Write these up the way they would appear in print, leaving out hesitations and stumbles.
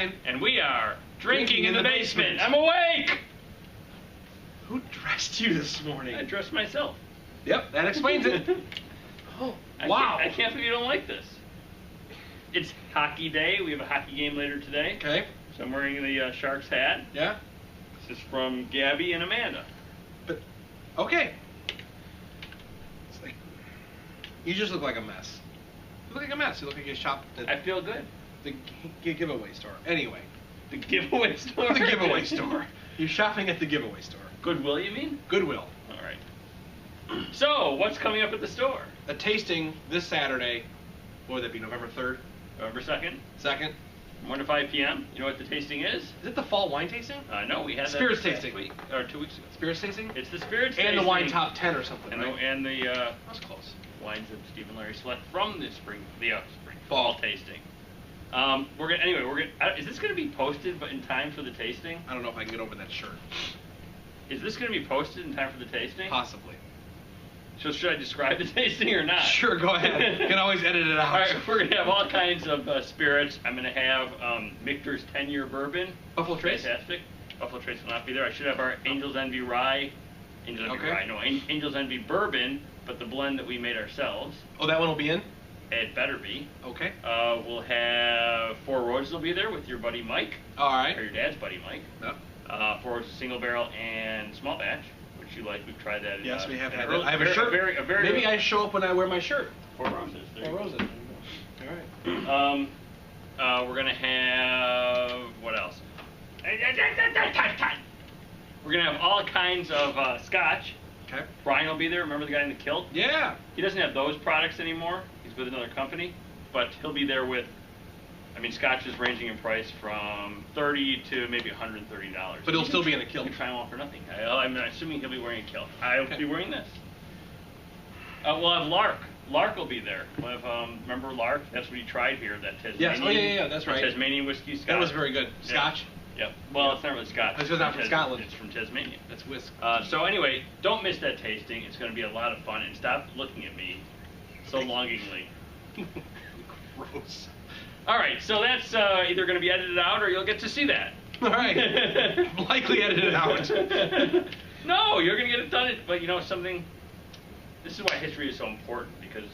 Brian. And we are drinking in the basement. I'm awake! Who dressed you this morning? I dressed myself. Yep, that explains it. Oh, wow. I can't believe you don't like this. It's hockey day. We have a hockey game later today. Okay. So I'm wearing the Sharks hat. Yeah. This is from Gabby and Amanda. But, okay. It's like, you just look like a mess. You look like a mess. You look like you shopped at I feel good. the giveaway store. Anyway. The giveaway store? The giveaway store. You're shopping at the giveaway store. Goodwill, you mean? Goodwill. All right. So, what's coming up at the store? A tasting this Saturday. What would that be, November 3rd? November 2nd? 2nd? 1 to 5 p.m. You know what the tasting is? Is it the fall wine tasting? No, we had Spirits that last tasting. week, or 2 weeks ago. Spirits tasting? It's the spirits and tasting. the wine top 10 or something, And right? That's close. Wines that Steve and Larry select from the Fall tasting. Is this gonna be posted but in time for the tasting? I don't know if I can get over that shirt. Is this gonna be posted in time for the tasting? Possibly. So should I describe the tasting or not? Sure, go ahead. You can always edit it out. All right, we're gonna have all kinds of spirits. I'm gonna have Michter's 10-year bourbon. Buffalo Trace? Fantastic. Buffalo Trace will not be there. I should have our Angel's Envy Rye. Angel's Envy bourbon, but the blend that we made ourselves. Oh, that one will be in? It better be. Okay. We'll have Four Roses will be there with your buddy Mike. All right. Or your dad's buddy Mike. Yep. Four Roses single barrel and small batch, which you like. We've tried that. Yes, we have had that. that. I have a shirt. Maybe I show up when I wear my shirt. Four Roses. Four Roses. All right. We're gonna have what else? We're gonna have all kinds of scotch. Okay. Brian will be there. Remember the guy in the kilt? Yeah. He doesn't have those products anymore. He's with another company, but he'll be there with. Scotch is ranging in price from $30 to maybe $130. But he'll still be in a kilt. You can try him off for nothing. I'm assuming he'll be wearing a kilt. I'll be wearing this. We'll have Lark. Lark will be there. We'll have, remember Lark? That's what he tried here. That Tasmanian. Yes. Oh yeah. That's right. Tasmanian whiskey Scotch. That was very good. Scotch. Yeah. Well, it's not really Scotch. It's not from Scotland. It's from Tasmania. That's whiskey. So anyway, don't miss that tasting. It's going to be a lot of fun. And stop looking at me so longingly. Gross. All right, so that's either going to be edited out or you'll get to see that. All right. Likely edited out. No, you're going to get it done. But you know something? This is why history is so important, because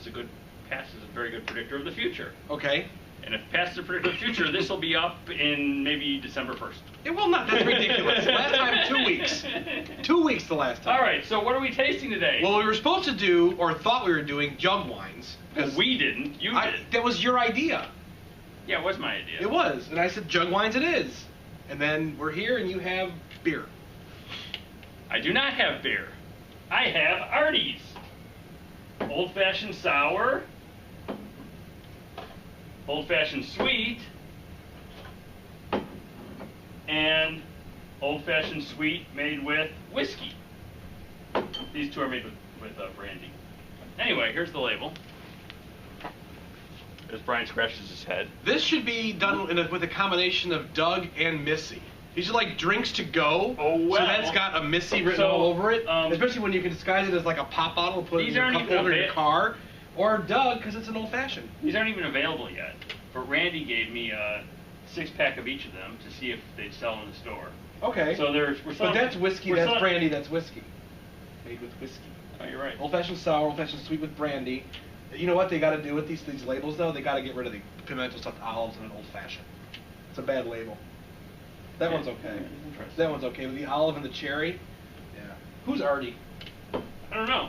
past is a very good predictor of the future. Okay. And if past is a predictor of the future, this will be up in maybe December 1st. It will not. That's ridiculous. Last time, 2 weeks. 2 weeks the last time. All right, so what are we tasting today? Well, we were supposed to do, or thought we were doing, jug wines. Well, we didn't. You did. That was your idea. Yeah, it was my idea. It was. And I said, jug wines it is. And then we're here and you have beer. I do not have beer. I have Arty's. Old-fashioned sour. Old-fashioned sweet. And old-fashioned sweet made with whiskey. These two are made with brandy. Anyway, here's the label. As Brian scratches his head. This should be done with a combination of Doug and Missy. These are like drinks to go. Oh, well. So that's got a Missy written all over it. Especially when you can disguise it as like a pop bottle, put it in your cup holder in your car. Or Doug, because it's an old fashioned. These aren't even available yet. But Randy gave me a 6-pack of each of them to see if they'd sell in the store. Okay. So but that's whiskey, that's brandy, that's whiskey. Made with whiskey. Oh, you're right. Old fashioned sour, old fashioned sweet with brandy. You know what they got to do with these labels though? They got to get rid of the pimento stuffed olives and an old fashioned. It's a bad label. That one's okay. That one's okay with the olive and the cherry. Yeah. Who's Arty? I don't know.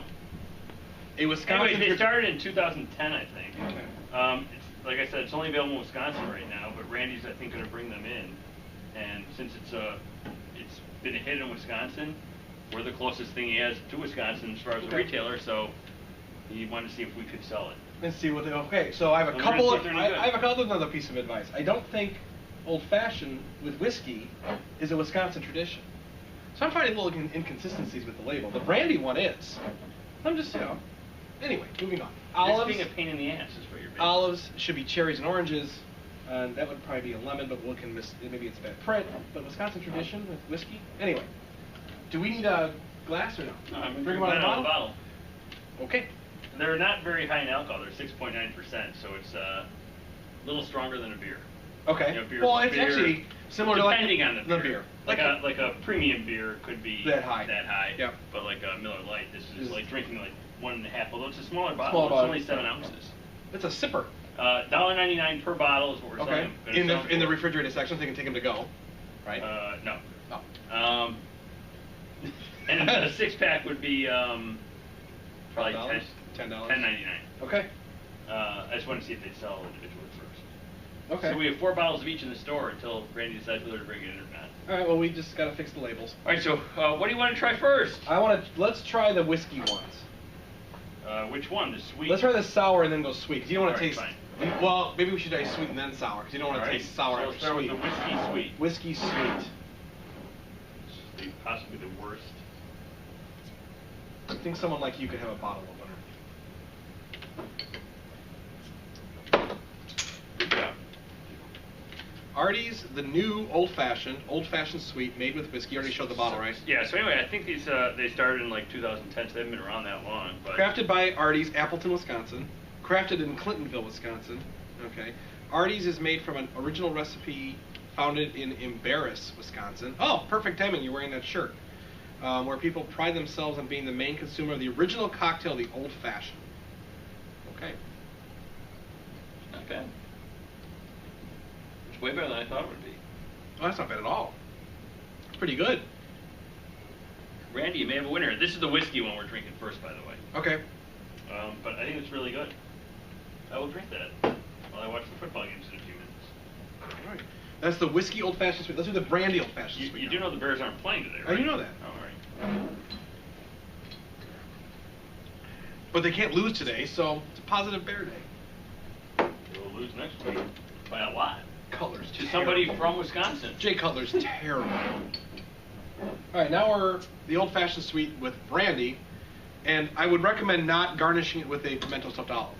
A Wisconsin. Anyway, they started in 2010, I think. Okay. It's, like I said, it's only available in Wisconsin right now, but Randy's I think going to bring them in, and since it's been a hit in Wisconsin, we're the closest thing he has to Wisconsin as far as a retailer, so. He wanted to see if we could sell it. Let's see what they. Okay, so I have a couple. I have a couple another piece of advice. I don't think old fashioned with whiskey is a Wisconsin tradition. So I'm finding little inconsistencies with the label. The brandy one is. I'm just Anyway, moving on. Olives being a pain in the ass is what you're making. Olives should be cherries and oranges. And that would probably be a lemon, but maybe it's bad print. But Wisconsin tradition with whiskey. Anyway, do we need a glass or no? I'm Drink them out of the bottle. Okay. They're not very high in alcohol. They're 6.9%, so it's a little stronger than a beer. Okay. You know, beer, well, it's beer, actually similar to depending on the beer. Like a premium beer could be that high. Yep. But like a Miller Lite, this is like drinking like 1.5. Although it's a smaller Small bottle, bottle. it's only 7 ounces. It's a sipper. $1.99 per bottle is what we're selling. In the refrigerated section, so you can take them to go, right? No. Oh. And a 6-pack would be probably $10. $10.99. Okay. I just want to see if they sell individually first. Okay. So we have 4 bottles of each in the store until Randy decides whether to bring it in or not. All right. Well, we just gotta fix the labels. All right. So what do you want to try first? Let's try the whiskey ones. Which one? The sweet? Let's try the sour and then go sweet. 'Cause you don't want to taste. Fine. Well, maybe we should try sweet and then sour, because you don't want to taste sour so after let's start sweet. with the whiskey sweet. Whiskey sweet. Possibly the worst. I think someone like you could have a bottle opener. Good job. Arty's, the new old-fashioned sweet, made with whiskey. You already showed the bottle, right? Yeah. So anyway, I think these they started in like 2010, so they haven't been around that long. But Crafted by Arty's, Appleton, Wisconsin. Crafted in Clintonville, Wisconsin. Okay. Arty's is made from an original recipe founded in Embarrass, Wisconsin. Oh, perfect timing. You're wearing that shirt. Where people pride themselves on being the main consumer of the original cocktail, the Old Fashioned. Okay. Not bad. It's way better than I thought it would be. Oh, that's not bad at all. It's pretty good. Randy, you may have a winner. This is the whiskey one we're drinking first, by the way. Okay. But I think it's really good. I will drink that while I watch the football games in a few minutes. All right. That's the whiskey Old Fashioned sweet. Let's do the brandy Old Fashioned sweet. You do know the Bears aren't playing today, right? I do know that. Oh, all right. But they can't lose today, so it's a positive Bear day. We'll lose next week by a lot. Cutler's To terrible. somebody from Wisconsin. Jay Cutler's terrible. All right, now we're the Old Fashioned sweet with brandy, and I would recommend not garnishing it with a pimento stuffed olive.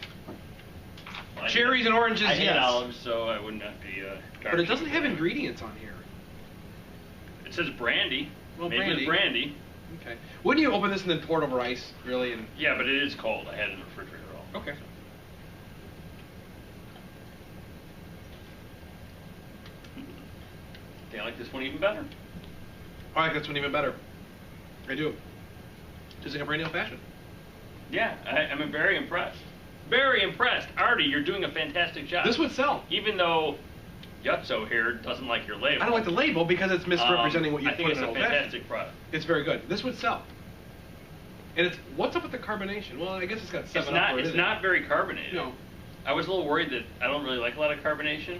Well, Cherries and oranges, I hate yes. olives, so I would not be. But it doesn't have ingredients on here. It says brandy. Well, made brandy. with brandy. Okay. Wouldn't you open this and then pour it over ice, really? And Yeah, but it is cold. I had it in the refrigerator all. okay. Okay, I like this one even better. I like this one even better. I do. Just like a brandy Old Fashioned. Yeah, I'm very impressed. Very impressed. Arty, you're doing a fantastic job. This would sell. Even though Yutzo here doesn't like your label. I don't like the label because it's misrepresenting what you I think put it's in a an Old Fashioned. fantastic product. It's very good. This would sell. And it's what's up with the carbonation? Well, I guess it's got 7 Up. It's not very carbonated. No. I was a little worried that I don't really like a lot of carbonation.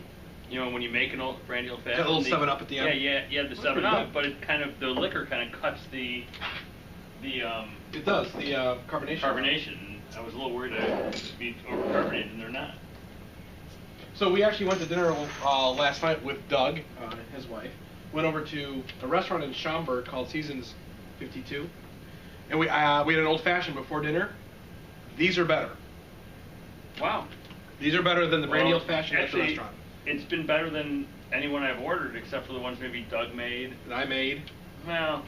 You know, when you make an old brandy Old Fashioned, Got a little 7 Up at the end. Yeah, the That's 7 pretty Up, good. but it kind of the liquor kind of cuts the It does, the carbonation. carbonation. I was a little worried I'd be overcarbonated, and they're not. So we actually went to dinner last night with Doug, his wife. Went over to a restaurant in Schaumburg called Seasons 52. And we had an Old Fashioned before dinner. These are better. Wow. These are better than the brandy Well, Old Fashioned at the actually, restaurant. It's been better than anyone I've ordered, except for the ones maybe Doug made. That I made. Well,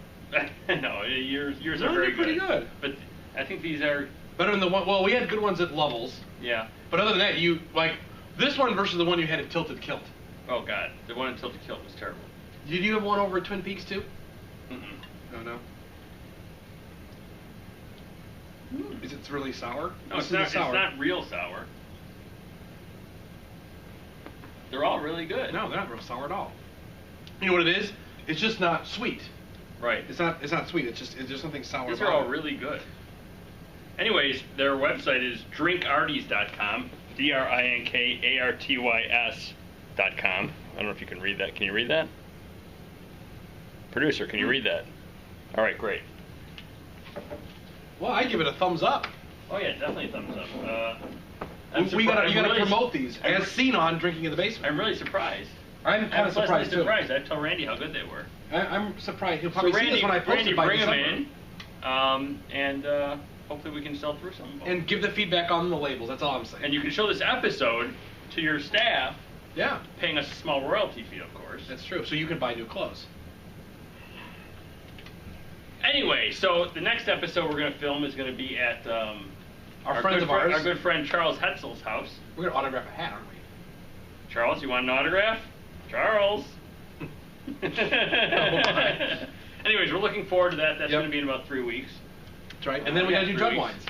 no, yours No, are very they're pretty good. But I think these are, Better than the one, well, we had good ones at Lovell's. yeah. But other than that, you, like, this one versus the one you had at Tilted Kilt. Oh God, the one in Tilted Kilt was terrible. Did you have one over at Twin Peaks too? Mm-mm. Oh, no. Is it really sour? No, This it's is not. sour. It's not real sour. They're all really good. No, they're not real sour at all. You know what it is? It's just not sweet. Right. It's not sweet. It's just something sour. These about are all it. really good. Anyways, their website is drinkartys.com. DRINKARTYS.com. I don't know if you can read that. Can you read that? Producer, can you read that? All right, great. Well, I give it a thumbs up. Oh yeah, definitely a thumbs up. You gotta really promote these. As seen on Drinking in the Basement. I'm really surprised. I'm kind of surprised too. surprised. I tell Randy how good they were. I'm surprised. He'll So probably see Randy, this when I post Randy, it by bring them December. in, and hopefully we can sell through some of them. And give the feedback on the labels. That's all I'm saying. And you can show this episode to your staff, yeah, paying us a small royalty fee, of course. that's true. So you can buy new clothes. Anyway, so the next episode we're going to film is going to be at Our friends of ours. our good friend Charles Hetzel's house. We're gonna autograph a hat, aren't we? Charles, you want an autograph? Charles. Anyways, we're looking forward to that. That's going to be in about 3 weeks. That's right. And then we got to do jug wines.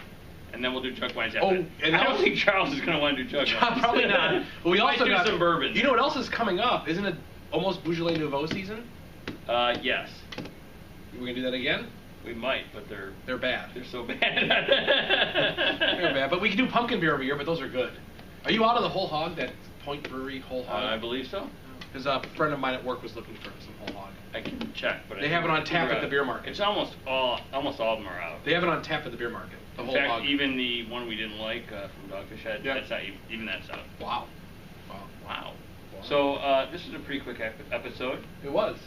And then we'll do jug wines after. Oh, and I don't think Charles is going to want to do jug wines. Probably not. But we also got some bourbon. You know what else is coming up? Isn't it almost Beaujolais Nouveau season? Yes. We're going to do that again? We might, but they're bad. They're so bad. They're bad. But we can do pumpkin beer every year, but those are good. Are you out of the Whole Hog, that Point Brewery Whole Hog? I believe so. Because a friend of mine at work was looking for some Whole Hog. I can check, but they have it on tap at the beer market. It's almost all of them are out. They have it on tap at the beer market. The Whole In fact, Hog. Even the one we didn't like from Dogfish Head, that's not even that's out. Wow. So this is a pretty quick episode. It was.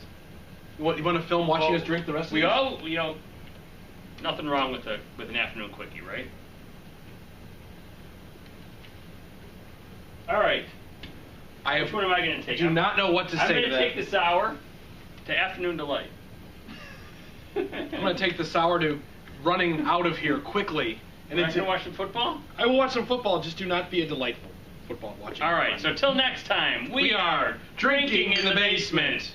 You want to film watching us drink the rest of we all, nothing wrong with an afternoon quickie, right? All right. Which one am I going to take? I do not know what to say to that. I'm going to take the sour to afternoon delight. I'm going to take the sour to running out of here quickly. And then to watch some football? I will watch some football, just do not be a delightful football watching. All right, so till next time, we are Drinking in the Basement.